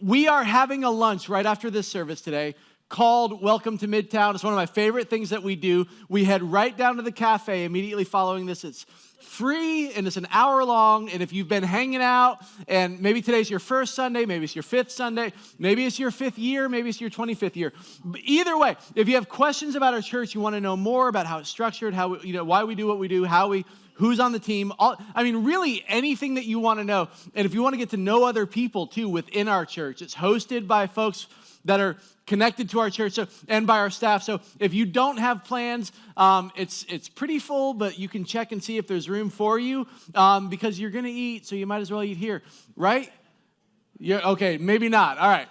We are having a lunch right after this service today called Welcome to Midtown. It's one of my favorite things that we do. We head right down to the cafe immediately following this. It's free and it's an hour long. And if you've been hanging out and maybe today's your first Sunday, maybe it's your fifth Sunday, maybe it's your fifth year, maybe it's your 25th year. But either way, if you have questions about our church, you want to know more about how it's structured, how why we do what we do, who's on the team, really anything that you want to know. And if you want to get to know other people too within our church, it's hosted by folks that are connected to our church and by our staff. So if you don't have plans, it's pretty full, but you can check and see if there's room for you because you're going to eat, so you might as well eat here, right? Okay, maybe not. All right.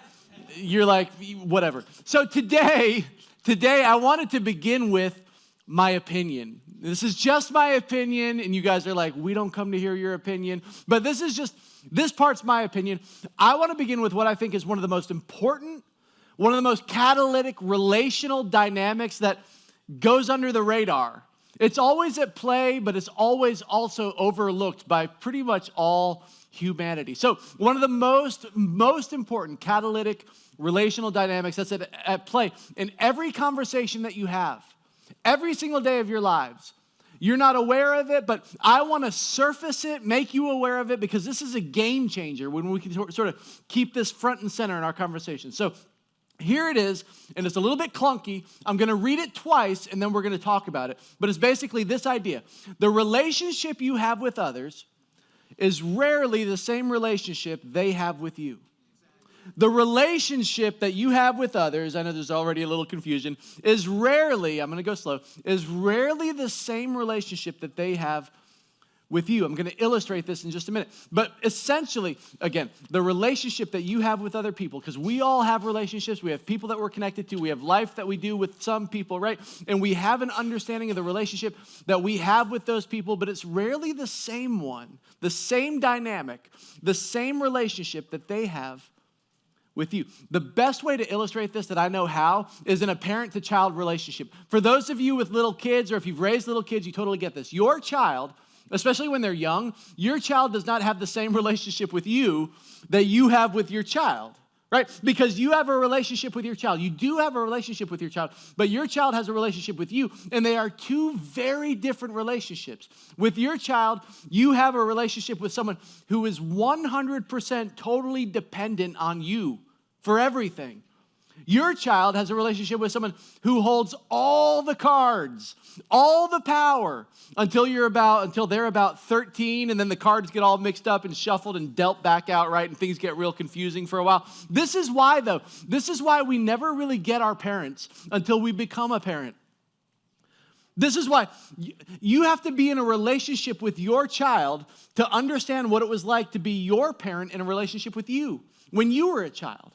You're like, whatever. So today I wanted to begin with my opinion. This is just my opinion, and you guys are like, we don't come to hear your opinion. But this part's my opinion. I want to begin with what I think is one of the most important, one of the most catalytic relational dynamics that goes under the radar. It's always at play, but it's always also overlooked by pretty much all humanity. So one of the most important catalytic relational dynamics that's at play in every conversation that you have, every single day of your lives. You're not aware of it, but I want to surface it, make you aware of it, because this is a game changer when we can sort of keep this front and center in our conversation. So here it is, and it's a little bit clunky. I'm going to read it twice, and then we're going to talk about it. But it's basically this idea. The relationship you have with others is rarely the same relationship they have with you. The relationship that you have with others, I know there's already a little confusion, is rarely, I'm going to go slow, is rarely the same relationship that they have with you. I'm going to illustrate this in just a minute. But essentially, again, the relationship that you have with other people, because we all have relationships. We have people that we're connected to. We have life that we do with some people, right? And we have an understanding of the relationship that we have with those people, but it's rarely the same one, the same dynamic, the same relationship that they have with you. The best way to illustrate this that I know how is in a parent-to-child relationship. For those of you with little kids, or if you've raised little kids, you totally get this. Your child, especially when they're young, your child does not have the same relationship with you that you have with your child, right? Because you have a relationship with your child. You do have a relationship with your child, but your child has a relationship with you, and they are two very different relationships. With your child, you have a relationship with someone who is 100% totally dependent on you for everything. Your child has a relationship with someone who holds all the cards, all the power until they're about 13, and then the cards get all mixed up and shuffled and dealt back out, right? And things get real confusing for a while. This is why we never really get our parents until we become a parent. This is why you have to be in a relationship with your child to understand what it was like to be your parent in a relationship with you when you were a child.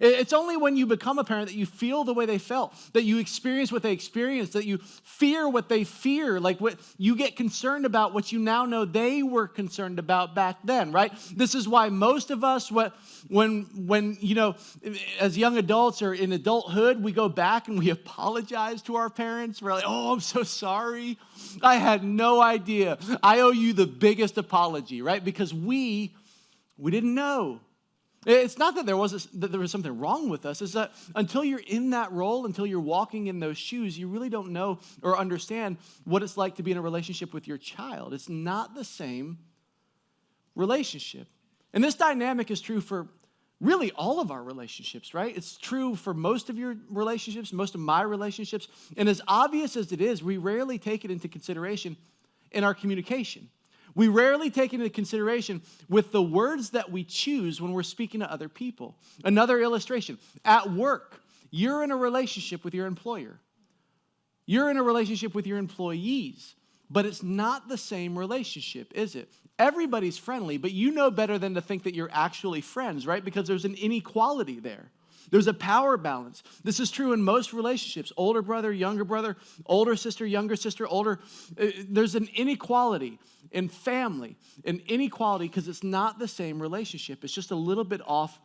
It's only when you become a parent that you feel the way they felt, that you experience what they experienced, that you fear what they fear, like what you get concerned about what you now know they were concerned about back then, right? This is why most of us, when as young adults or in adulthood, we go back and we apologize to our parents. We're like, oh, I'm so sorry. I had no idea. I owe you the biggest apology, right? Because we didn't know. It's not that there was something wrong with us. It's that until you're in that role, until you're walking in those shoes, you really don't know or understand what it's like to be in a relationship with your child. It's not the same relationship. And this dynamic is true for really all of our relationships, right? It's true for most of your relationships, most of my relationships. And as obvious as it is, we rarely take it into consideration in our communication. We rarely take into consideration with the words that we choose when we're speaking to other people. Another illustration, at work, you're in a relationship with your employer. You're in a relationship with your employees, but it's not the same relationship, is it? Everybody's friendly, but you know better than to think that you're actually friends, right? Because there's an inequality there. There's a power balance. This is true in most relationships. Older brother, older sister, younger sister, there's an inequality in family, an inequality because it's not the same relationship. It's just a little bit off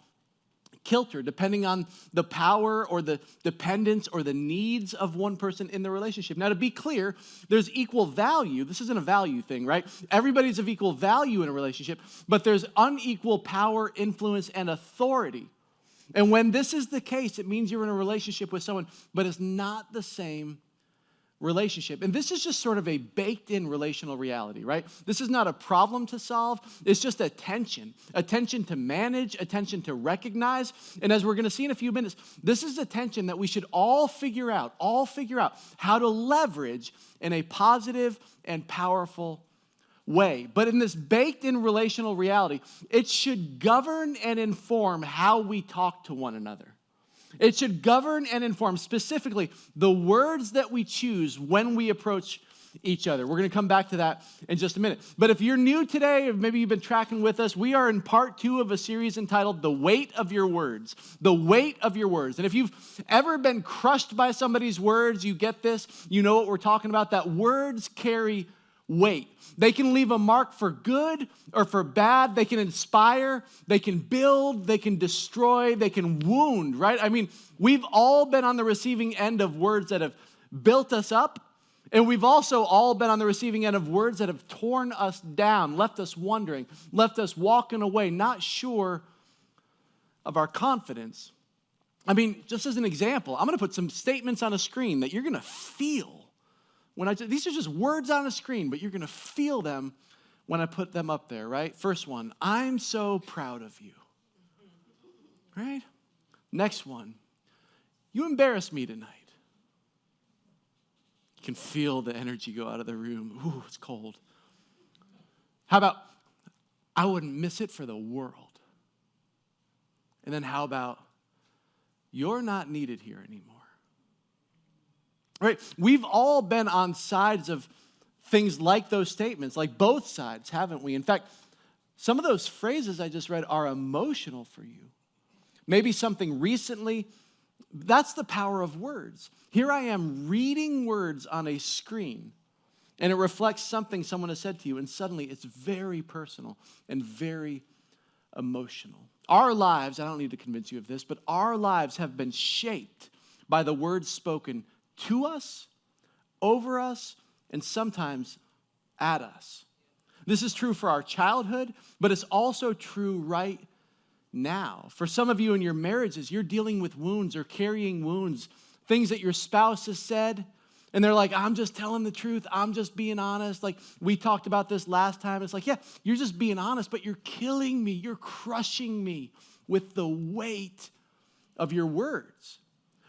kilter, depending on the power or the dependence or the needs of one person in the relationship. Now, to be clear, there's equal value. This isn't a value thing, right? Everybody's of equal value in a relationship, but there's unequal power, influence, and authority And when this is the case, it means you're in a relationship with someone, but it's not the same relationship. And this is just sort of a baked-in relational reality, right? This is not a problem to solve. It's just a tension to manage, a tension to recognize. And as we're going to see in a few minutes, this is a tension that we should all figure out how to leverage in a positive and powerful way. But in this baked-in relational reality, it should govern and inform how we talk to one another. It should govern and inform specifically the words that we choose when we approach each other. We're going to come back to that in just a minute. But if you're new today, or maybe you've been tracking with us, we are in part 2 of a series entitled The Weight of Your Words. The Weight of Your Words. And if you've ever been crushed by somebody's words, you get this, you know what we're talking about, that words carry weight. They can leave a mark for good or for bad. They can inspire, they can build, they can destroy, they can wound, right? I mean, we've all been on the receiving end of words that have built us up, and we've also all been on the receiving end of words that have torn us down, left us wondering, left us walking away, not sure of our confidence. I mean, just as an example, I'm going to put some statements on a screen that you're going to feel. These are just words on a screen, but you're going to feel them when I put them up there, right? First one, I'm so proud of you, right? Next one, you embarrassed me tonight. You can feel the energy go out of the room. Ooh, it's cold. How about, I wouldn't miss it for the world. And then how about, you're not needed here anymore. Right? We've all been on sides of things like those statements, like both sides, haven't we? In fact, some of those phrases I just read are emotional for you. Maybe something recently. That's the power of words. Here I am reading words on a screen, and it reflects something someone has said to you, and suddenly it's very personal and very emotional. Our lives, I don't need to convince you of this, but our lives have been shaped by the words spoken to us, over us, and sometimes at us. This is true for our childhood, but it's also true right now. For some of you in your marriages, you're dealing with wounds or carrying wounds, things that your spouse has said, and they're like, I'm just telling the truth. I'm just being honest. Like we talked about this last time. It's like, yeah, you're just being honest, but you're killing me. You're crushing me with the weight of your words.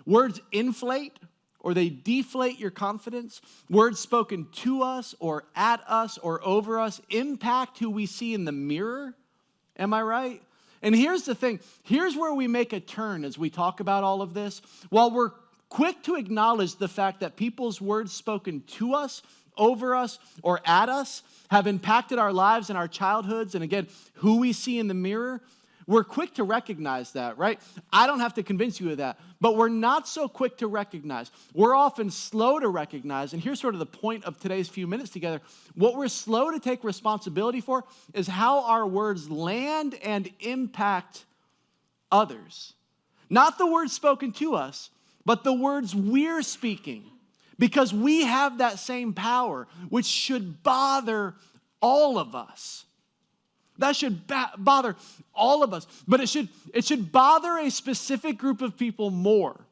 Words inflate or they deflate your confidence. Words spoken to us or at us or over us impact who we see in the mirror. Am I right? And here's the thing. Here's where we make a turn as we talk about all of this. While we're quick to acknowledge the fact that people's words spoken to us, over us, or at us have impacted our lives and our childhoods, and again, who we see in the mirror, we're quick to recognize that, right? I don't have to convince you of that, but we're not so quick to recognize. We're often slow to recognize, and here's sort of the point of today's few minutes together. What we're slow to take responsibility for is how our words land and impact others. Not the words spoken to us, but the words we're speaking, because we have that same power, which should bother all of us. That should bother all of us, but it should bother a specific group of people more.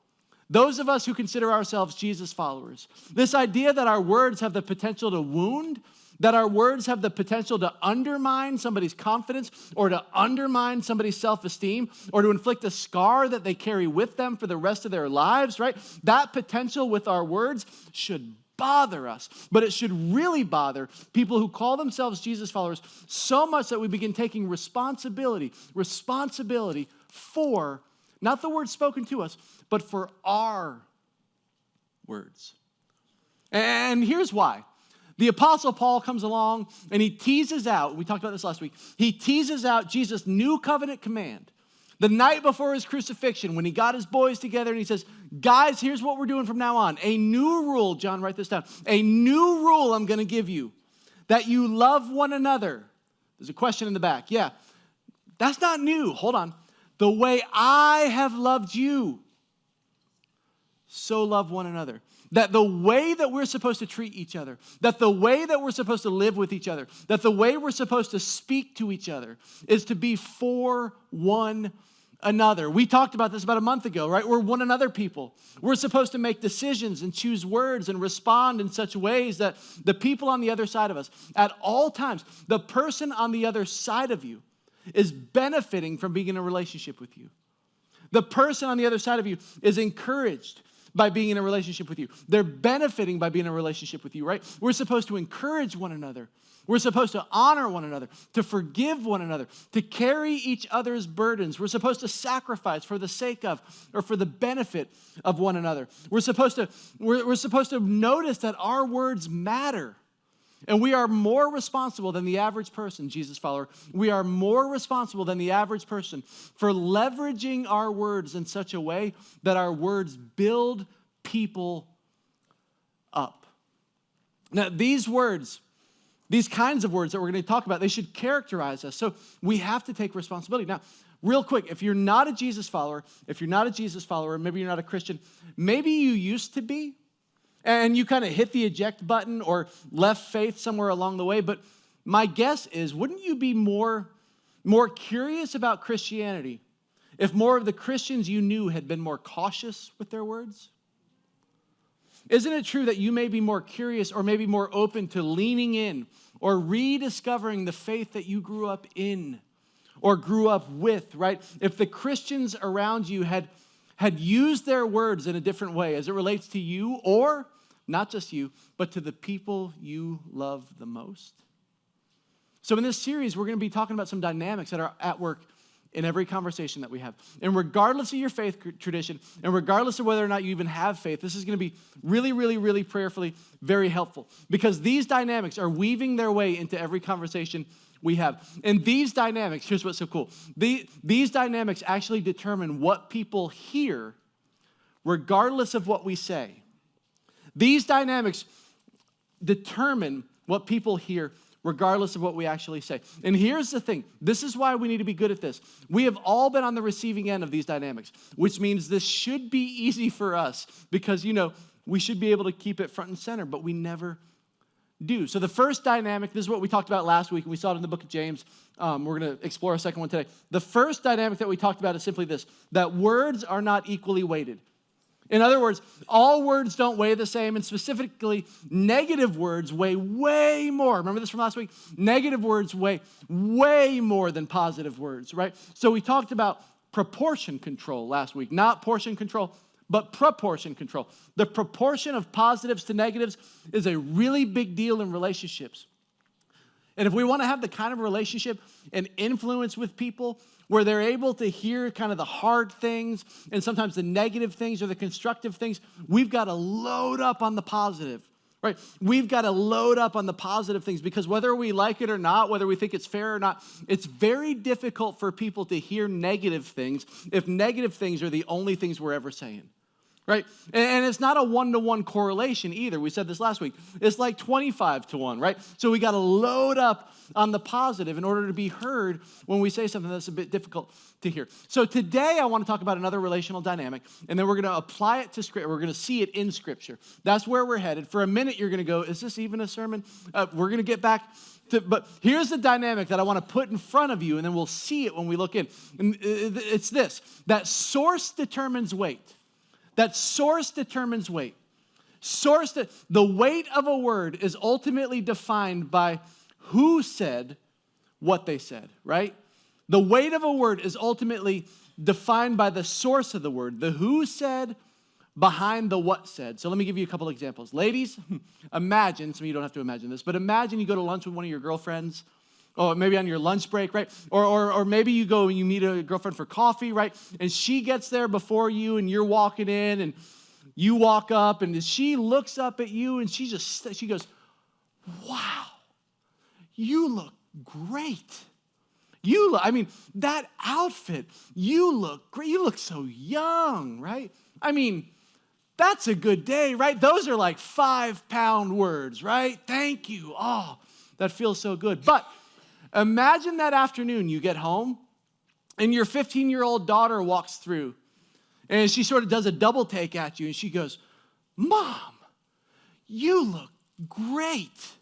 Those of us who consider ourselves Jesus followers. This idea that our words have the potential to wound, that our words have the potential to undermine somebody's confidence or to undermine somebody's self-esteem or to inflict a scar that they carry with them for the rest of their lives, right? That potential with our words should bother us, but it should really bother people who call themselves Jesus followers so much that we begin taking responsibility for not the words spoken to us, but for our words. And here's why. The Apostle Paul comes along and he teases out, we talked about this last week, he teases out Jesus' new covenant command. The night before his crucifixion, when he got his boys together and he says, guys, here's what we're doing from now on. A new rule, John, write this down. A new rule I'm going to give you, that you love one another. There's a question in the back. Yeah, that's not new. Hold on. The way I have loved you, so love one another. That the way that we're supposed to treat each other, that the way that we're supposed to live with each other, that the way we're supposed to speak to each other is to be for one another. We talked about this about a month ago, right? We're one another people. We're supposed to make decisions and choose words and respond in such ways that the people on the other side of us, at all times, the person on the other side of you is benefiting from being in a relationship with you. The person on the other side of you is encouraged by being in a relationship with you. They're benefiting by being in a relationship with you, right? We're supposed to encourage one another. We're supposed to honor one another, to forgive one another, to carry each other's burdens. We're supposed to sacrifice for the sake of or for the benefit of one another. We're supposed to notice that our words matter. And we are more responsible than the average person, Jesus follower. We are more responsible than the average person for leveraging our words in such a way that our words build people up. Now, these words, these kinds of words that we're going to talk about, they should characterize us. So we have to take responsibility. Now, real quick, if you're not a Jesus follower, maybe you're not a Christian, maybe you used to be, and you kind of hit the eject button or left faith somewhere along the way. But my guess is, wouldn't you be more curious about Christianity if more of the Christians you knew had been more cautious with their words? Isn't it true that you may be more curious or maybe more open to leaning in or rediscovering the faith that you grew up in or grew up with, right? If the Christians around you had used their words in a different way as it relates to you, or not just you, but to the people you love the most. So in this series, we're going to be talking about some dynamics that are at work in every conversation that we have. And regardless of your faith tradition, and regardless of whether or not you even have faith, this is going to be really, really, really prayerfully very helpful, because these dynamics are weaving their way into every conversation we have. And these dynamics, here's what's so cool. These dynamics actually determine what people hear regardless of what we say. These dynamics determine what people hear regardless of what we actually say. And here's the thing. This is why we need to be good at this. We have all been on the receiving end of these dynamics, which means this should be easy for us because, we should be able to keep it front and center, but we never do. So the first dynamic, this is what we talked about last week, and we saw it in the book of James. We're going to explore a second one today. The first dynamic that we talked about is simply this, that words are not equally weighted. In other words, all words don't weigh the same, and specifically, negative words weigh way more. Remember this from last week? Negative words weigh way more than positive words, right? So we talked about proportion control last week, not portion control, but proportion control. The proportion of positives to negatives is a really big deal in relationships. And if we want to have the kind of relationship and influence with people where they're able to hear kind of the hard things and sometimes the negative things or the constructive things, we've got to load up on the positive, right? We've got to load up on the positive things, because whether we like it or not, whether we think it's fair or not, it's very difficult for people to hear negative things if negative things are the only things we're ever saying. Right? And it's not a one-to-one correlation either. We said this last week. It's like 25-1, right? So we got to load up on the positive in order to be heard when we say something that's a bit difficult to hear. So today I want to talk about another relational dynamic, and then we're going to apply it to Scripture. We're going to see it in Scripture. That's where we're headed. For a minute, you're going to go, is this even a sermon? We're going to get back to, but here's the dynamic that I want to put in front of you, and then we'll see it when we look in. And it's this, that source determines weight. That source determines weight. The weight of a word is ultimately defined by who said what they said, right? The weight of a word is ultimately defined by the source of the word, the who said behind the what said. So let me give you a couple examples. Ladies, imagine, some of you don't have to imagine this, but imagine you go to lunch with one of your girlfriends, or maybe on your lunch break, right? Or maybe you go and you meet a girlfriend for coffee, right? And she gets there before you and you're walking in and you walk up and she looks up at you and she goes, wow, you look great. That outfit, you look great. You look so young, right? That's a good day, right? Those are like 5-pound words, right? Thank you. Oh, that feels so good. But imagine that afternoon you get home and your 15-year-old daughter walks through and she sort of does a double take at you and she goes, Mom, you look great.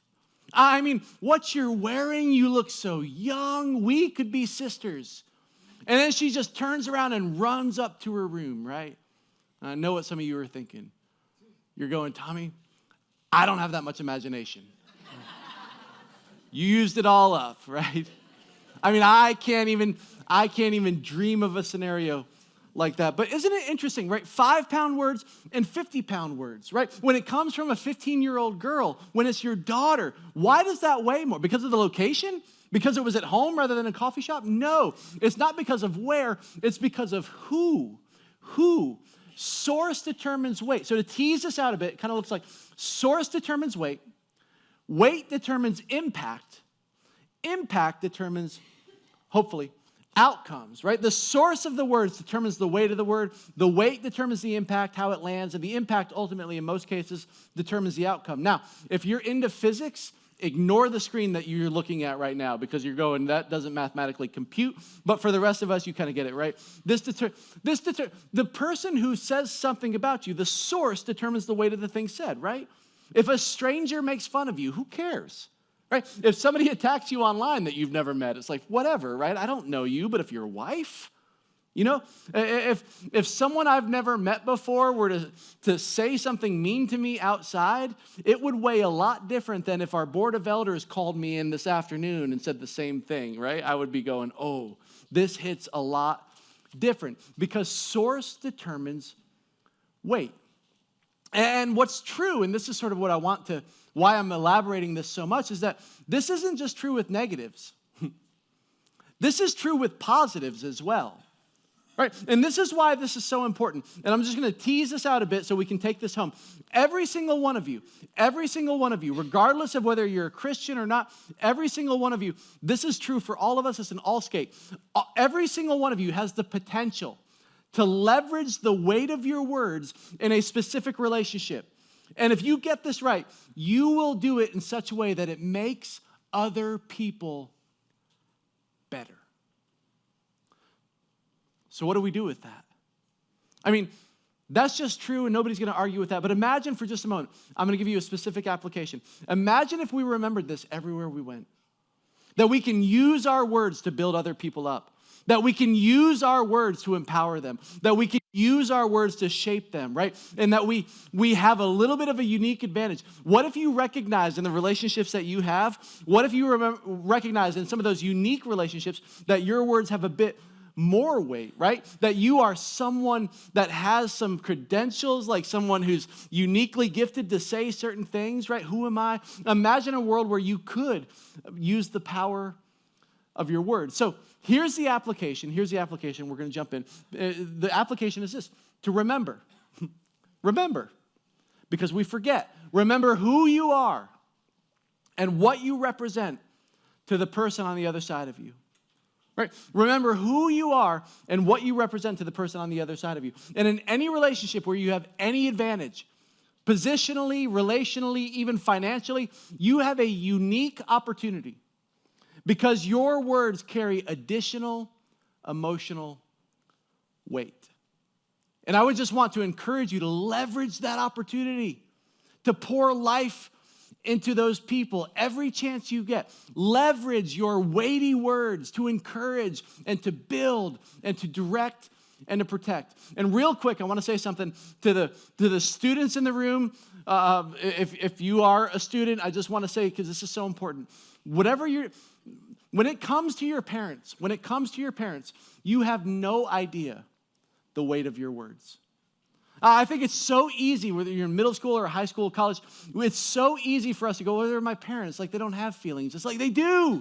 What you're wearing, you look so young. We could be sisters. And then she just turns around and runs up to her room, right? And I know what some of you are thinking. You're going, Tommy, I don't have that much imagination. You used it all up, right? I mean, I can't even dream of a scenario like that. But isn't it interesting, right? 5-pound words and 50-pound words, right? When it comes from a 15-year-old girl, when it's your daughter, why does that weigh more? Because of the location? Because it was at home rather than a coffee shop? No, it's not because of where, it's because of who. Who? Source determines weight. So to tease this out a bit, it kind of looks like source determines weight, weight determines impact, impact determines, hopefully, outcomes, right? The source of the words determines the weight of the word, the weight determines the impact, how it lands, and the impact ultimately, in most cases, determines the outcome. Now, if you're into physics, ignore the screen that you're looking at right now because you're going, that doesn't mathematically compute. But for the rest of us, you kind of get it, right? The person who says something about you, the source determines the weight of the thing said, right? If a stranger makes fun of you, who cares? Right? If somebody attacks you online that you've never met, it's like, whatever, right? I don't know you, but if your wife, you know, if someone I've never met before were to say something mean to me outside, it would weigh a lot different than if our board of elders called me in this afternoon and said the same thing, right? I would be going, oh, this hits a lot different because source determines weight. And what's true, and this is sort of what I want to, why I'm elaborating this so much, is that this isn't just true with negatives. This is true with positives as well. Right? And this is why this is so important. And I'm just going to tease this out a bit so we can take this home. Every single one of you, regardless of whether you're a Christian or not, every single one of you, this is true for all of us. It's an Allscape. Every single one of you has the potential to leverage the weight of your words in a specific relationship. And if you get this right, you will do it in such a way that it makes other people better. So what do we do with that? I mean, that's just true and nobody's going to argue with that. But imagine for just a moment, I'm going to give you a specific application. Imagine if we remembered this everywhere we went. That we can use our words to build other people up. That we can use our words to empower them. That we can use our words to shape them, right? And that we have a little bit of a unique advantage. What if you recognize in the relationships that you have, what if you recognize in some of those unique relationships that your words have a bit more weight, right? That you are someone that has some credentials, like someone who's uniquely gifted to say certain things, right? Who am I? Imagine a world where you could use the power of your words. So here's the application. We're going to jump in. The application is this: to remember. Remember, because we forget. Remember who you are and what you represent to the person on the other side of you. Right? Remember who you are and what you represent to the person on the other side of you. And in any relationship where you have any advantage, positionally, relationally, even financially, you have a unique opportunity because your words carry additional emotional weight. And I would just want to encourage you to leverage that opportunity to pour life into those people every chance you get. Leverage your weighty words to encourage and to build and to direct and to protect. And real quick, I want to say something to the students in the room. If you are a student, I just want to say, because this is so important, when it comes to your parents, you have no idea the weight of your words. I think it's so easy, whether you're in middle school or high school, college, it's so easy for us to go, well, they're my parents. Like, they don't have feelings. It's like, they do.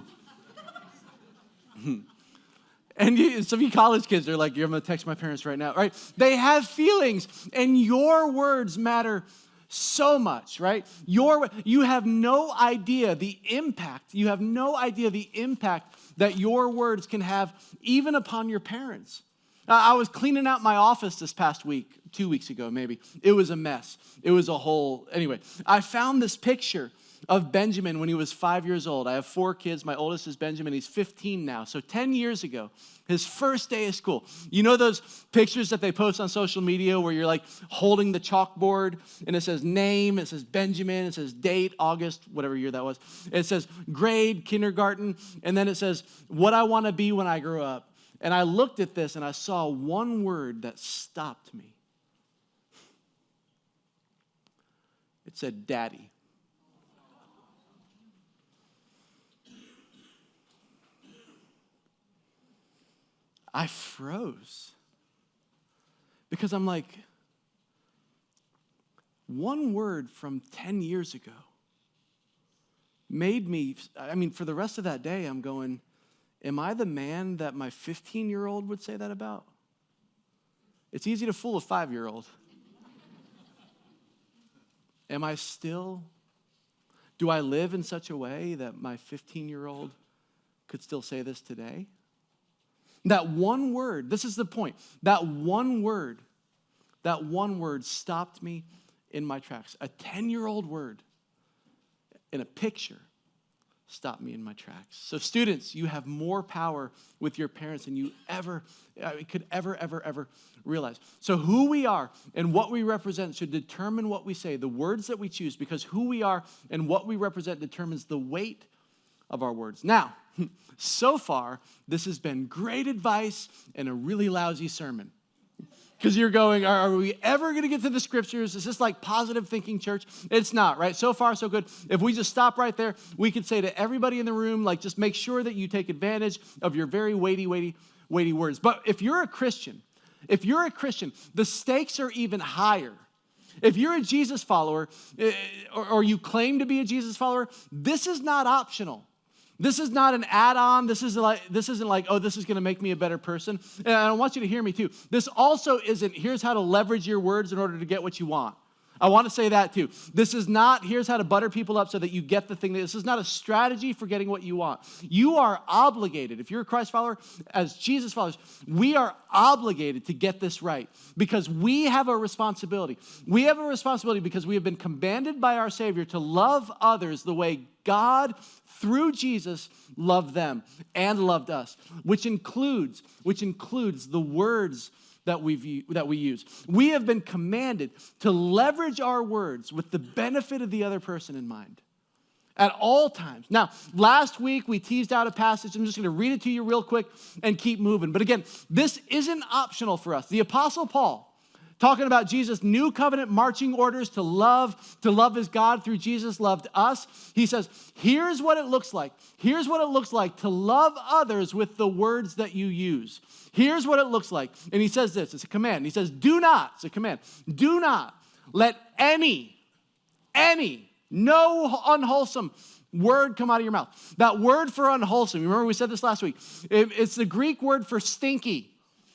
And some of you college kids are like, I'm going to text my parents right now, right? They have feelings, and your words matter so much, right? You have no idea the impact. You have no idea the impact that your words can have even upon your parents. I was cleaning out my office this past week, 2 weeks ago maybe. It was a mess. It was a whole, anyway. I found this picture of Benjamin when he was 5 years old. I have 4 kids. My oldest is Benjamin. He's 15 now. So 10 years ago, his first day of school. You know those pictures that they post on social media where you're like holding the chalkboard and it says name, it says Benjamin, it says date, August, whatever year that was. It says grade, kindergarten, and then it says what I want to be when I grow up. And I looked at this and I saw one word that stopped me. It said, Daddy. I froze. Because I'm like, one word from 10 years ago made me, for the rest of that day, I'm going, am I the man that my 15-year-old would say that about? It's easy to fool a 5-year-old. Do I live in such a way that my 15-year-old could still say this today? That one word, this is the point, that one word stopped me in my tracks. A 10-year-old word in a picture stopped me in my tracks. So students, you have more power with your parents than you could ever realize. So who we are and what we represent should determine what we say, the words that we choose, because who we are and what we represent determines the weight of our words. Now, so far, this has been great advice and a really lousy sermon. Because you're going, are we ever going to get to the scriptures? Is this like positive thinking church? It's not, right? So far, so good. If we just stop right there, we could say to everybody in the room, like, just make sure that you take advantage of your very weighty words. But if you're a Christian, the stakes are even higher. If you're a Jesus follower, or you claim to be a Jesus follower, this is not optional. This is not an add-on. This isn't like, oh, this is going to make me a better person. And I want you to hear me too. This also isn't, here's how to leverage your words in order to get what you want. I want to say that too. This is not, here's how to butter people up so that you get the thing. This is not a strategy for getting what you want. You are obligated. If you're a Christ follower, as Jesus followers, we are obligated to get this right because we have a responsibility. We have a responsibility because we have been commanded by our Savior to love others the way God, through Jesus, loved them and loved us, which includes the words that we use. We have been commanded to leverage our words with the benefit of the other person in mind at all times. Now, last week we teased out a passage. I'm just going to read it to you real quick and keep moving. But again, this isn't optional for us. The Apostle Paul, talking about Jesus' new covenant marching orders to love as God through Jesus loved us. He says, here's what it looks like. Here's what it looks like to love others with the words that you use. Here's what it looks like. And he says this, it's a command. He says, it's a command. Do not let any, no unwholesome word come out of your mouth. That word for unwholesome, remember we said this last week. It's the Greek word for stinky.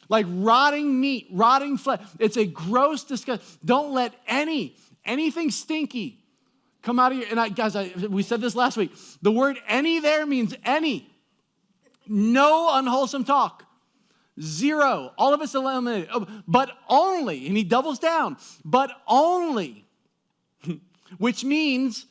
Like rotting meat, rotting flesh. It's a gross disgust. Don't let anything stinky come out of your, and we said this last week. The word any there means any. No unwholesome talk. Zero. All of it's eliminated. But only, and he doubles down, but only, which means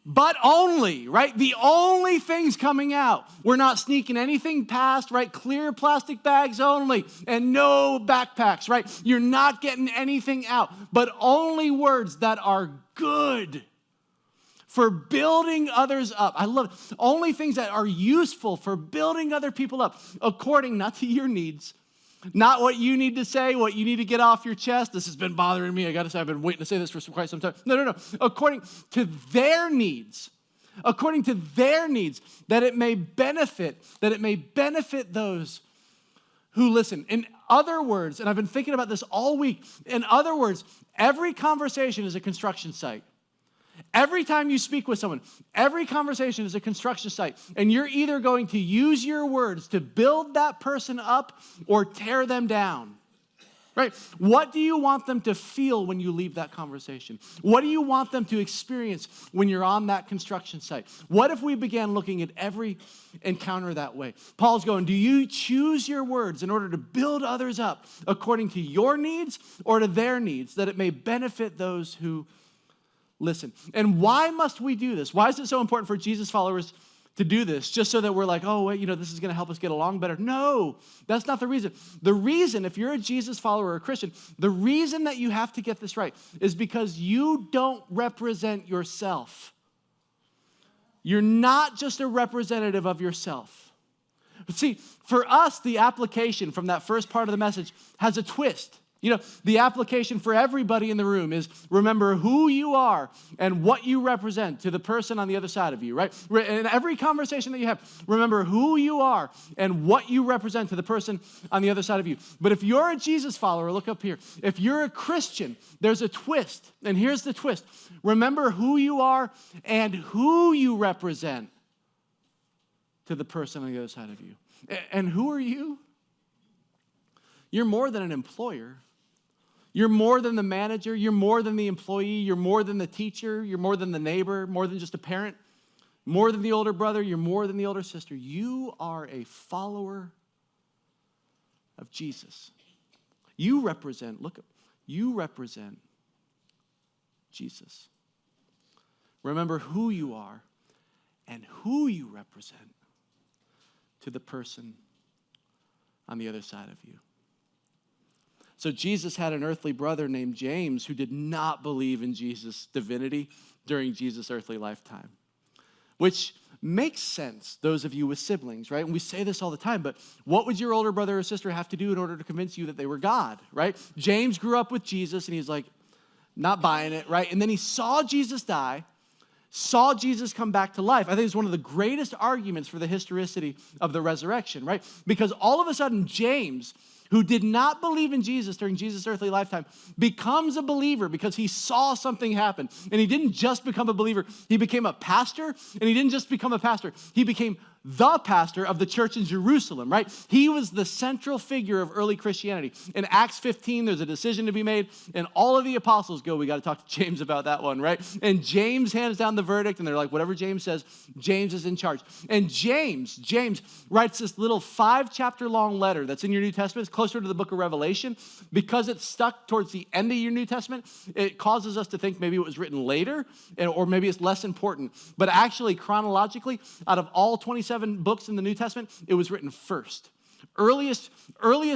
but only, right? The only things coming out. We're not sneaking anything past, right? Clear plastic bags only and no backpacks, right? You're not getting anything out, but only words that are good for building others up. I love it. Only things that are useful for building other people up according not to your needs, not what you need to say, what you need to get off your chest. This has been bothering me. I got to say, I've been waiting to say this for quite some time. No. According to their needs, that it may benefit those who listen. In other words, and I've been thinking about this all week, in other words, every conversation is a construction site. Every time you speak with someone, every conversation is a construction site, and you're either going to use your words to build that person up or tear them down, right? What do you want them to feel when you leave that conversation? What do you want them to experience when you're on that construction site? What if we began looking at every encounter that way? Paul's going, do you choose your words in order to build others up according to your needs or to their needs, that it may benefit those who listen? And why must we do this? Why is it so important for Jesus followers to do this? Just so that we're like, oh, wait, this is going to help us get along better. No, that's not the reason. The reason, if you're a Jesus follower or a Christian, the reason that you have to get this right is because you don't represent yourself. You're not just a representative of yourself. But see, for us, the application from that first part of the message has a twist. The application for everybody in the room is remember who you are and what you represent to the person on the other side of you, right? In every conversation that you have, remember who you are and what you represent to the person on the other side of you. But if you're a Jesus follower, look up here. If you're a Christian, there's a twist. And here's the twist. Remember who you are and who you represent to the person on the other side of you. And who are you? You're more than an employer. You're more than the manager. You're more than the employee. You're more than the teacher. You're more than the neighbor, more than just a parent, more than the older brother. You're more than the older sister. You are a follower of Jesus. You represent Jesus. Remember who you are and who you represent to the person on the other side of you. So Jesus had an earthly brother named James who did not believe in Jesus' divinity during Jesus' earthly lifetime, which makes sense, those of you with siblings, right? And we say this all the time, but what would your older brother or sister have to do in order to convince you that they were God, right? James grew up with Jesus, and he's like, not buying it, right? And then he saw Jesus die, saw Jesus come back to life. I think it's one of the greatest arguments for the historicity of the resurrection, right? Because all of a sudden, James, who did not believe in Jesus during Jesus' earthly lifetime, becomes a believer because he saw something happen. And he didn't just become a believer, he became a pastor, and he didn't just become a pastor, he became the pastor of the church in Jerusalem, right? He was the central figure of early Christianity. In Acts 15, there's a decision to be made, and all of the apostles go, we got to talk to James about that one, right? And James hands down the verdict, and they're like, whatever James says, James is in charge. And James writes this little 5-chapter long letter that's in your New Testament. It's closer to the book of Revelation. Because it's stuck towards the end of your New Testament, it causes us to think maybe it was written later, or maybe it's less important. But actually, chronologically, out of all 27 books in the New Testament, it was written first. Earliest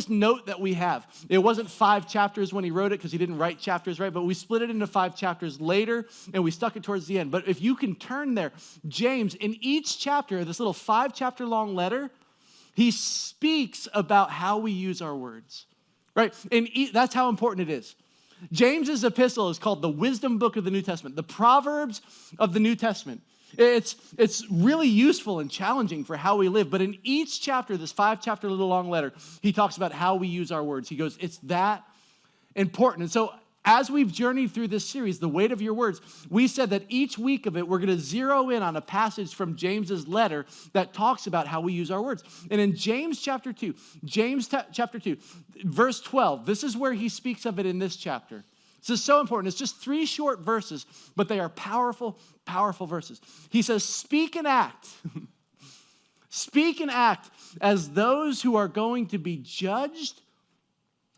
note that we have. It wasn't 5 chapters when he wrote it because he didn't write chapters, right? But we split it into 5 chapters later, and we stuck it towards the end. But if you can turn there, James, in each chapter, this little 5-chapter long letter, he speaks about how we use our words, right? And that's how important it is. James's epistle is called the wisdom book of the New Testament, the Proverbs of the New Testament. It's really useful and challenging for how we live. But in each chapter, this 5-chapter little long letter, he talks about how we use our words. He goes, it's that important. And so as we've journeyed through this series, The Weight of Your Words, we said that each week of it, we're going to zero in on a passage from James's letter that talks about how we use our words. And in James chapter 2, verse 12, this is where he speaks of it in this chapter. This is so important. It's just 3 short verses, but they are powerful, powerful verses. He says, speak and act. Speak and act as those who are going to be judged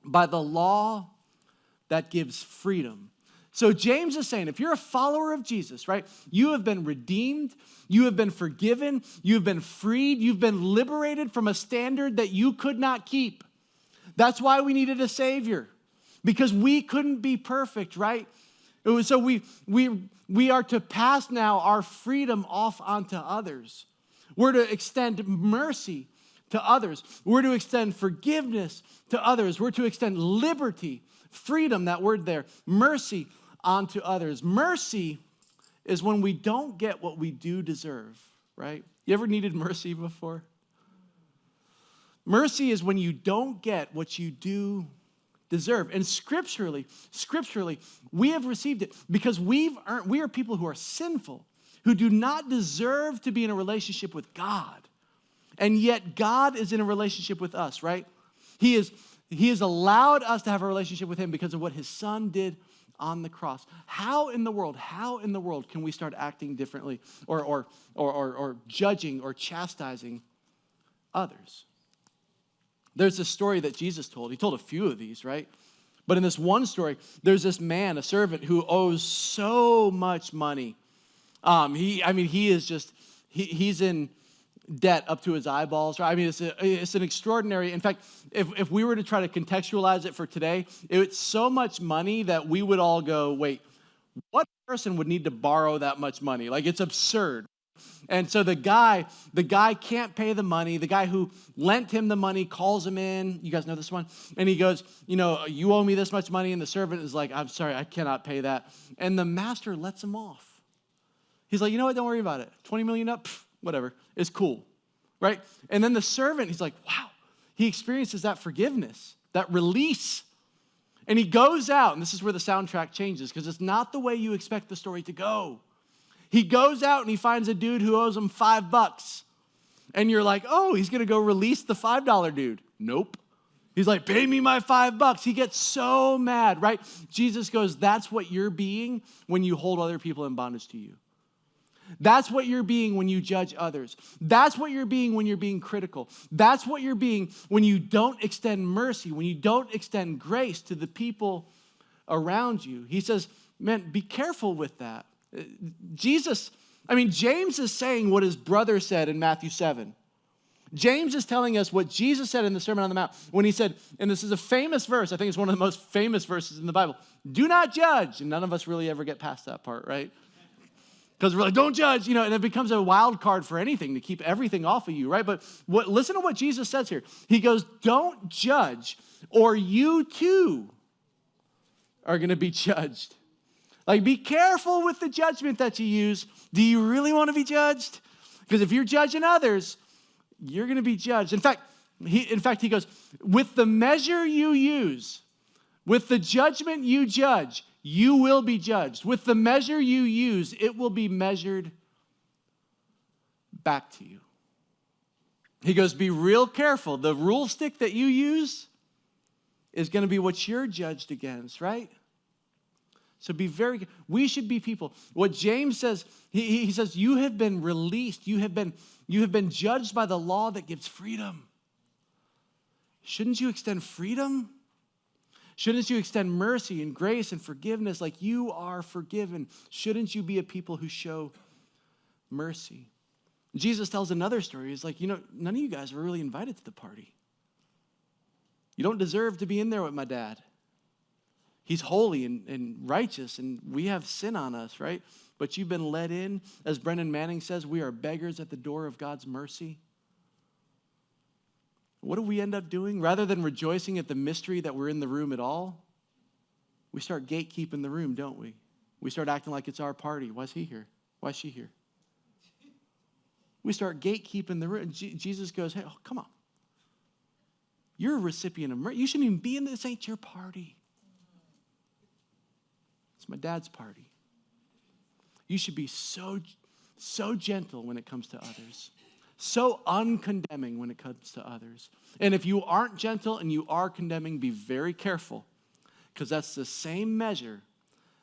by the law that gives freedom. So James is saying, if you're a follower of Jesus, right, you have been redeemed, you have been forgiven, you have been freed, you've been liberated from a standard that you could not keep. That's why we needed a Savior. Because we couldn't be perfect, right? So we are to pass now our freedom off onto others. We're to extend mercy to others. We're to extend forgiveness to others. We're to extend liberty, freedom, that word there, mercy onto others. Mercy is when we don't get what we do deserve, right? You ever needed mercy before? Mercy is when you don't get what you do deserve. And scripturally, we have received it because we are people who are sinful, who do not deserve to be in a relationship with God. And yet God is in a relationship with us, right? He has allowed us to have a relationship with him because of what his son did on the cross. How in the world can we start acting differently or judging or chastising others? There's a story that Jesus told. He told a few of these, right? But in this one story, there's this man, a servant, who owes so much money. He's in debt up to his eyeballs. Right? I mean, it's an extraordinary. In fact, if we were to try to contextualize it for today, it's so much money that we would all go, wait, what person would need to borrow that much money? Like, it's absurd. And so the guy can't pay the money. The guy who lent him the money calls him in. You guys know this one? And he goes, you owe me this much money. And the servant is like, I'm sorry, I cannot pay that. And the master lets him off. He's like, you know what? Don't worry about it. 20 million up, whatever. It's cool, right? And then the servant, he's like, wow. He experiences that forgiveness, that release. And he goes out, and this is where the soundtrack changes, because it's not the way you expect the story to go. He goes out and he finds a dude who owes him $5. And you're like, oh, he's going to go release the $5 dude. Nope. He's like, pay me my $5. He gets so mad, right? Jesus goes, that's what you're being when you hold other people in bondage to you. That's what you're being when you judge others. That's what you're being when you're being critical. That's what you're being when you don't extend mercy, when you don't extend grace to the people around you. He says, man, be careful with that. James is saying what his brother said in Matthew 7. James is telling us what Jesus said in the Sermon on the Mount when he said, and this is a famous verse, I think it's one of the most famous verses in the Bible, do not judge. And none of us really ever get past that part, right? Because we're like, don't judge, and it becomes a wild card for anything to keep everything off of you, right? But listen to what Jesus says here. He goes, don't judge, or you too are going to be judged. Like, be careful with the judgment that you use. Do you really want to be judged? Because if you're judging others, you're going to be judged. In fact, he goes, with the measure you use, with the judgment you judge, you will be judged. With the measure you use, it will be measured back to you. He goes, be real careful. The rule stick that you use is going to be what you're judged against, right? So we should be people. What James says, he says, you have been released. You have been judged by the law that gives freedom. Shouldn't you extend freedom? Shouldn't you extend mercy and grace and forgiveness like you are forgiven? Shouldn't you be a people who show mercy? Jesus tells another story. He's like, none of you guys were really invited to the party. You don't deserve to be in there with my dad. He's holy and righteous, and we have sin on us, right? But you've been let in. As Brendan Manning says, we are beggars at the door of God's mercy. What do we end up doing? Rather than rejoicing at the mystery that we're in the room at all, we start gatekeeping the room, don't we? We start acting like it's our party. Why is he here? Why is she here? We start gatekeeping the room. Jesus goes, hey, come on. You're a recipient of mercy. You shouldn't even be in this. Ain't your party. It's my dad's party. You should be so gentle when it comes to others. So uncondemning when it comes to others. And if you aren't gentle and you are condemning, be very careful, because that's the same measure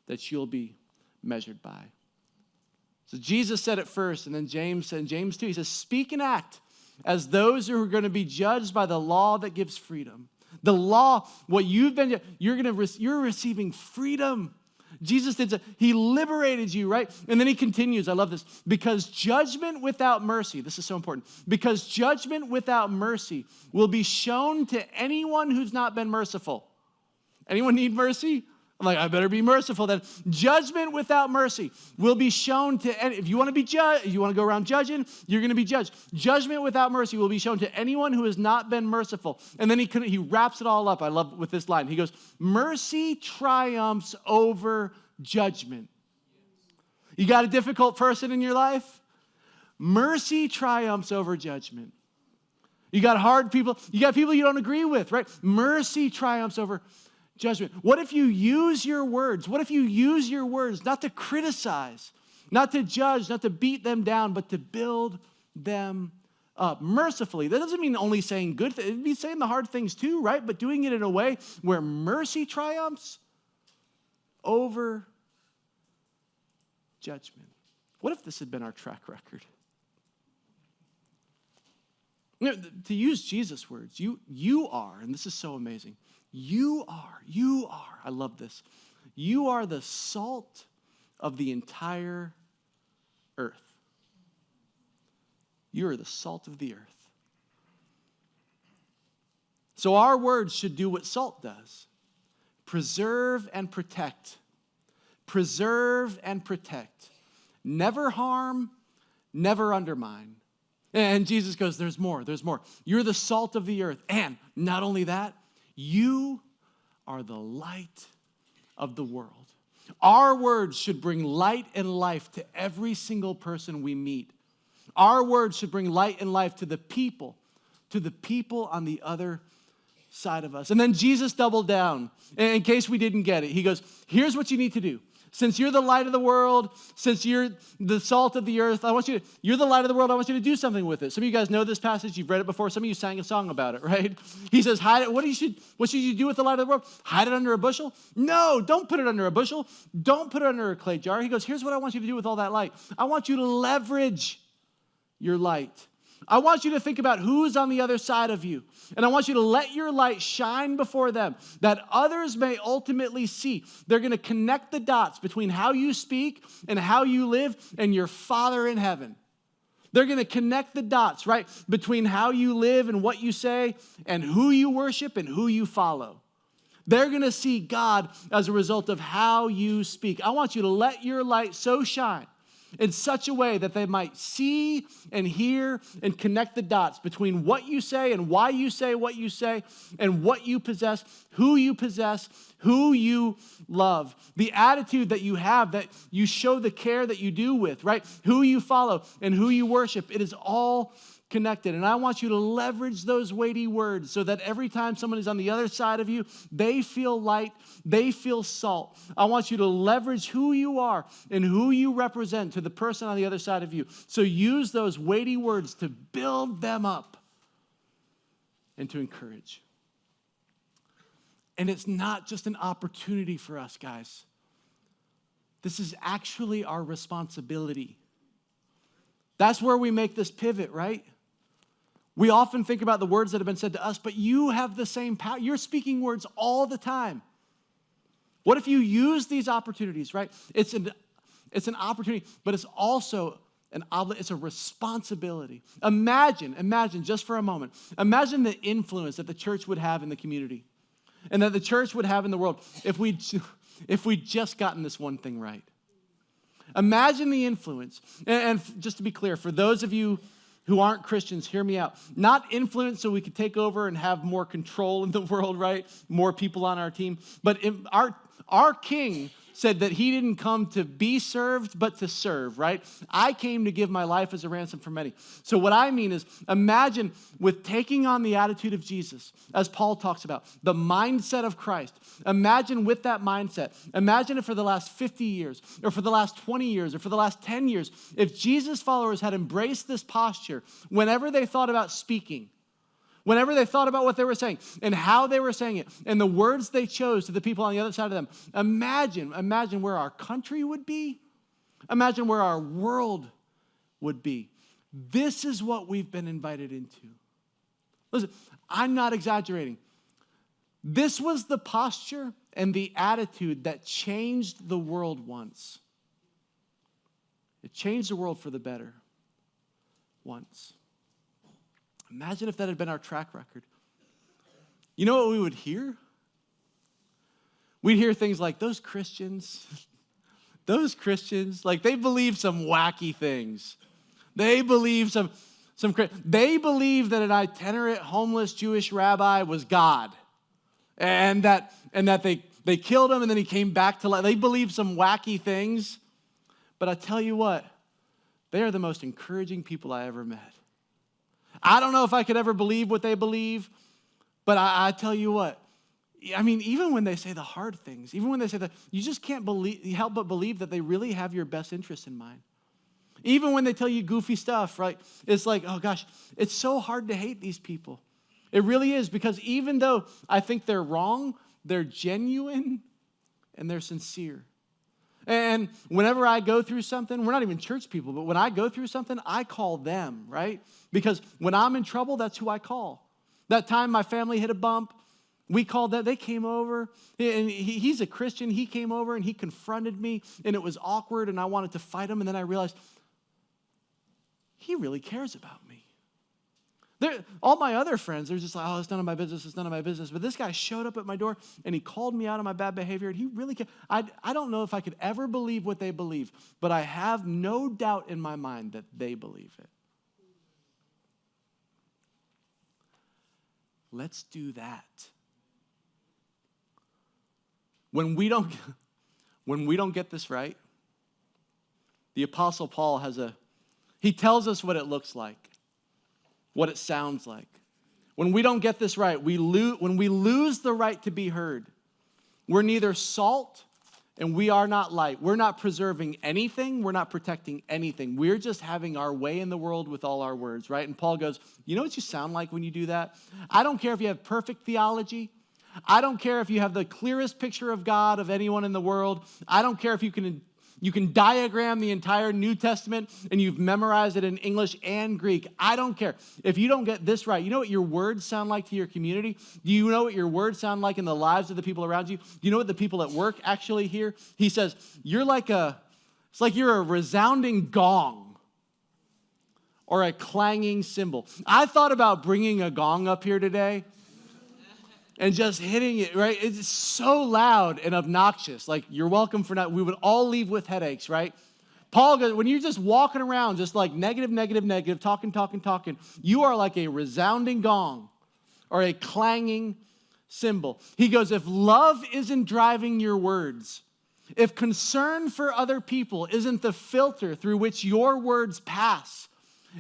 that you'll be measured by. So Jesus said it first, and then James said, and James too, he says, speak and act as those who are going to be judged by the law that gives freedom. The law, what you're receiving freedom. Jesus did so. He liberated you, right? And then he continues. I love this. Because judgment without mercy, this is so important. Because judgment without mercy will be shown to anyone who's not been merciful. Anyone need mercy? I'm like, I better be merciful then. Judgment without mercy will be shown to, if you want to be judged, you want to go around judging, you're going to be judged. Judgment without mercy will be shown to anyone who has not been merciful. And then he wraps it all up. I love with this line. He goes, mercy triumphs over judgment. You got a difficult person in your life? Mercy triumphs over judgment. You got hard people, you got people you don't agree with, right? Mercy triumphs over judgment. What if you use your words? What if you use your words not to criticize, not to judge, not to beat them down, but to build them up mercifully? That doesn't mean only saying good things. It means saying the hard things too, right? But doing it in a way where mercy triumphs over judgment. What if this had been our track record? To use Jesus' words, you are, and this is so amazing, you are, I love this. You are the salt of the entire earth. You are the salt of the earth. So our words should do what salt does. Preserve and protect. Preserve and protect. Never harm, never undermine. And Jesus goes, there's more, there's more. You're the salt of the earth. And not only that, you are the light of the world. Our words should bring light and life to every single person we meet. Our words should bring light and life to the people on the other side of us. And then Jesus doubled down. In case we didn't get it, he goes, here's what you need to do. Since you're the light of the world, since you're the salt of the earth, you're the light of the world, I want you to do something with it. Some of you guys know this passage, you've read it before, some of you sang a song about it, right? He says, hide it. What should you do with the light of the world? Hide it under a bushel? No, don't put it under a bushel. Don't put it under a clay jar. He goes, here's what I want you to do with all that light. I want you to leverage your light. I want you to think about who's on the other side of you. And I want you to let your light shine before them that others may ultimately see. They're going to connect the dots between how you speak and how you live and your Father in heaven. They're going to connect the dots, right, between how you live and what you say and who you worship and who you follow. They're going to see God as a result of how you speak. I want you to let your light so shine in such a way that they might see and hear and connect the dots between what you say and why you say what you say and what you possess, who you love, the attitude that you have, that you show the care that you do with, right? Who you follow and who you worship. It is all connected. And I want you to leverage those weighty words so that every time someone is on the other side of you, they feel light, they feel salt. I want you to leverage who you are and who you represent to the person on the other side of you. So use those weighty words to build them up and to encourage. And it's not just an opportunity for us, guys. This is actually our responsibility. That's where we make this pivot, right? We often think about the words that have been said to us, but you have the same power. You're speaking words all the time. What if you use these opportunities, right? It's an opportunity, but it's also it's a responsibility. Imagine just for a moment, imagine the influence that the church would have in the community and that the church would have in the world if we'd just gotten this one thing right. Imagine the influence. And just to be clear, for those of you who aren't Christians, hear me out. Not influence so we could take over and have more control in the world, right? More people on our team. But our king said that he didn't come to be served, but to serve, right? I came to give my life as a ransom for many. So what I mean is, imagine with taking on the attitude of Jesus, as Paul talks about, the mindset of Christ. Imagine with that mindset. Imagine if for the last 50 years, or for the last 20 years, or for the last 10 years, if Jesus' followers had embraced this posture whenever they thought about speaking, whenever they thought about what they were saying and how they were saying it and the words they chose to the people on the other side of them, imagine where our country would be. Imagine where our world would be. This is what we've been invited into. Listen, I'm not exaggerating. This was the posture and the attitude that changed the world once. It changed the world for the better once. Imagine if that had been our track record. You know what we would hear? We'd hear things like, those Christians, like they believe some wacky things. They believe they believe that an itinerant homeless Jewish rabbi was God. And that they killed him and then he came back to life. They believe some wacky things. But I tell you what, they are the most encouraging people I ever met. I don't know if I could ever believe what they believe, but I tell you what, I mean, even when they say the hard things, even when they say that, you just can't help but believe that they really have your best interest in mind. Even when they tell you goofy stuff, right? It's like, oh gosh, it's so hard to hate these people. It really is, because even though I think they're wrong, they're genuine and they're sincere. And whenever I go through something, we're not even church people, but when I go through something, I call them, right? Because when I'm in trouble, that's who I call. That time my family hit a bump, we called that. They came over, and he's a Christian. He came over, and he confronted me, and it was awkward, and I wanted to fight him, and then I realized he really cares about me. All my other friends, they're just like, oh, it's none of my business, it's none of my business. But this guy showed up at my door, and he called me out on my bad behavior, and he really cared. I don't know if I could ever believe what they believe, but I have no doubt in my mind that they believe it. Let's do that. When we don't get this right, the Apostle Paul he tells us what it looks like, what it sounds like. When we don't get this right, when we lose the right to be heard, we're neither salt and we are not light. We're not preserving anything. We're not protecting anything. We're just having our way in the world with all our words, right? And Paul goes, you know what you sound like when you do that? I don't care if you have perfect theology. I don't care if you have the clearest picture of God of anyone in the world. I don't care if you can diagram the entire New Testament and you've memorized it in English and Greek. I don't care. If you don't get this right, you know what your words sound like to your community? Do you know what your words sound like in the lives of the people around you? Do you know what the people at work actually hear? He says, it's like you're a resounding gong or a clanging cymbal. I thought about bringing a gong up here today and just hitting it, right? It's so loud and obnoxious. Like, you're welcome for not, we would all leave with headaches, right? Paul goes, when you're just walking around, just like negative, talking, you are like a resounding gong or a clanging cymbal. He goes, if love isn't driving your words, if concern for other people isn't the filter through which your words pass,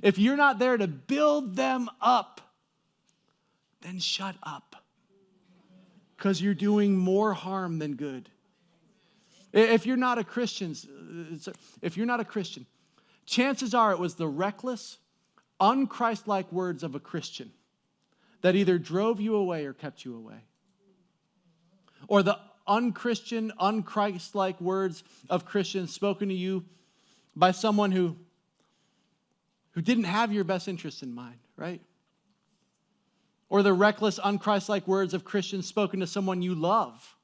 if you're not there to build them up, then shut up. Because you're doing more harm than good. If you're not a Christian, chances are it was the reckless, unchristlike words of a Christian that either drove you away or kept you away. Or the unchristian, unchristlike words of Christians spoken to you by someone who didn't have your best interest in mind, right? Or the reckless, unchristlike words of Christians spoken to someone you love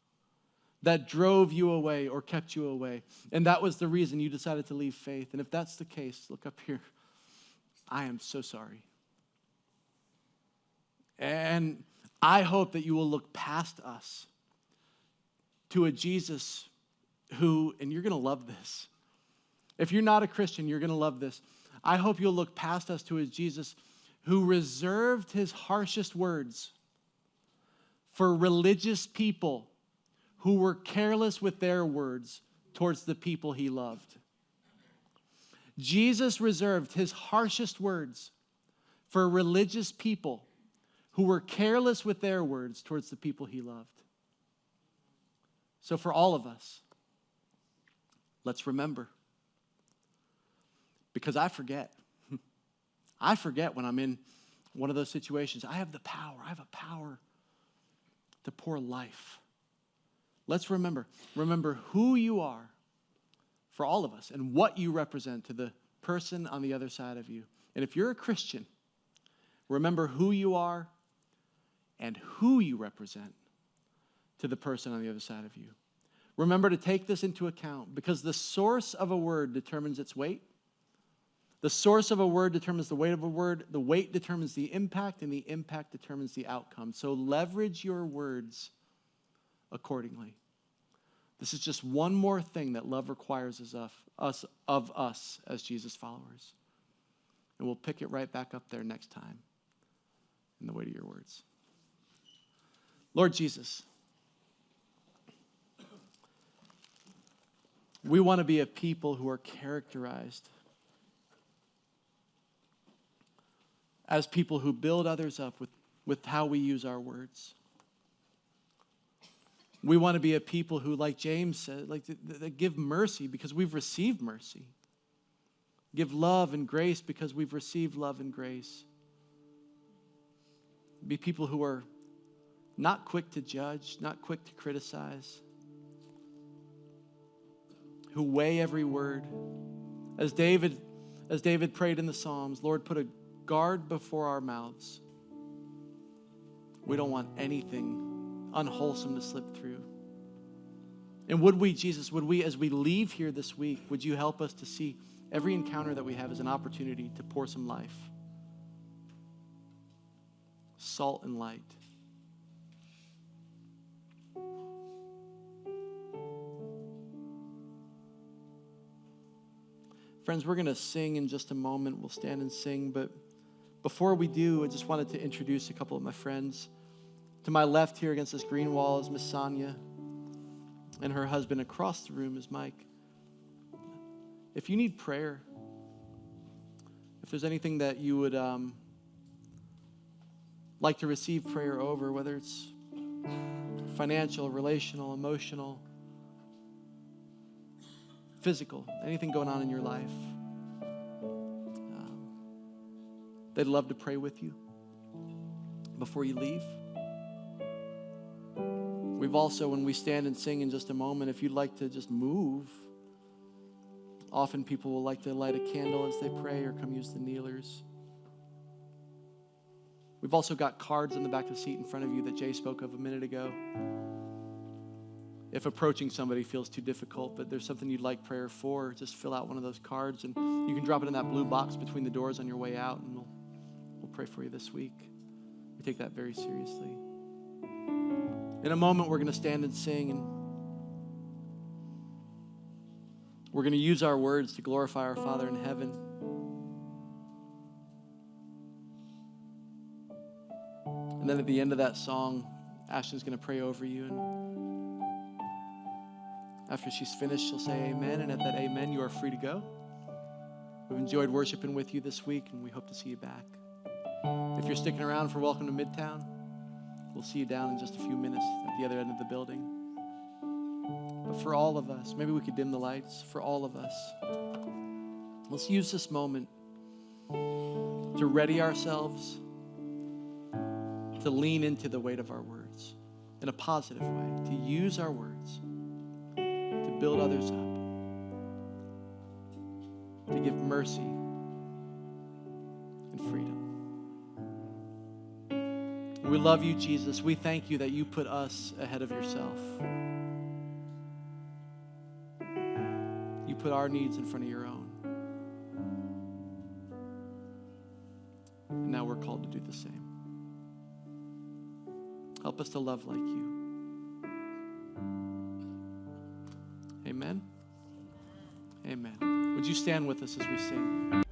that drove you away or kept you away. And that was the reason you decided to leave faith. And if that's the case, look up here. I am so sorry. And I hope that you will look past us to a Jesus who, and you're going to love this. If you're not a Christian, you're going to love this. I hope you'll look past us to a Jesus who reserved his harshest words for religious people who were careless with their words towards the people he loved. Jesus reserved his harshest words for religious people who were careless with their words towards the people he loved. So for all of us, let's remember. Because I forget. I forget when I'm in one of those situations. I have the power. I have a power to pour life. Let's remember. Remember who you are for all of us and what you represent to the person on the other side of you. And if you're a Christian, remember who you are and who you represent to the person on the other side of you. Remember to take this into account because the source of a word determines its weight. The source of a word determines the weight of a word. The weight determines the impact, and the impact determines the outcome. So leverage your words accordingly. This is just one more thing that love requires of us as Jesus followers. And we'll pick it right back up there next time in the weight of your words. Lord Jesus, we want to be a people who are characterized as people who build others up with how we use our words. We want to be a people who, like James said, that give mercy because we've received mercy. Give love and grace because we've received love and grace. Be people who are not quick to judge, not quick to criticize, who weigh every word. As David prayed in the Psalms, Lord, put a guard before our mouths. We don't want anything unwholesome to slip through. And would we, Jesus, as we leave here this week, would you help us to see every encounter that we have as an opportunity to pour some life? salt and light. Friends, we're going to sing in just a moment. We'll stand and sing, but before we do, I just wanted to introduce a couple of my friends. To my left here against this green wall is Miss Sonia, and her husband across the room is Mike. If you need prayer, if there's anything that you would like to receive prayer over, whether it's financial, relational, emotional, physical, anything going on in your life, they'd love to pray with you before you leave. We've also, when we stand and sing in just a moment, if you'd like to just move, often people will like to light a candle as they pray or come use the kneelers. We've also got cards in the back of the seat in front of you that Jay spoke of a minute ago. If approaching somebody feels too difficult, but there's something you'd like prayer for, just fill out one of those cards and you can drop it in that blue box between the doors on your way out, and we'll pray for you this week. We take that very seriously. In a moment, we're going to stand and sing, and we're going to use our words to glorify our Father in heaven. And then at the end of that song, Ashton's going to pray over you, and after she's finished, she'll say amen, and at that amen, you are free to go. We've enjoyed worshiping with you this week, and we hope to see you back. If you're sticking around for Welcome to Midtown, we'll see you down in just a few minutes at the other end of the building. But for all of us, maybe we could dim the lights. For all of us, let's use this moment to ready ourselves to lean into the weight of our words in a positive way, to use our words to build others up, to give mercy and freedom. We love you, Jesus. We thank you that you put us ahead of yourself. You put our needs in front of your own. And now we're called to do the same. Help us to love like you. Amen. Amen. Would you stand with us as we sing?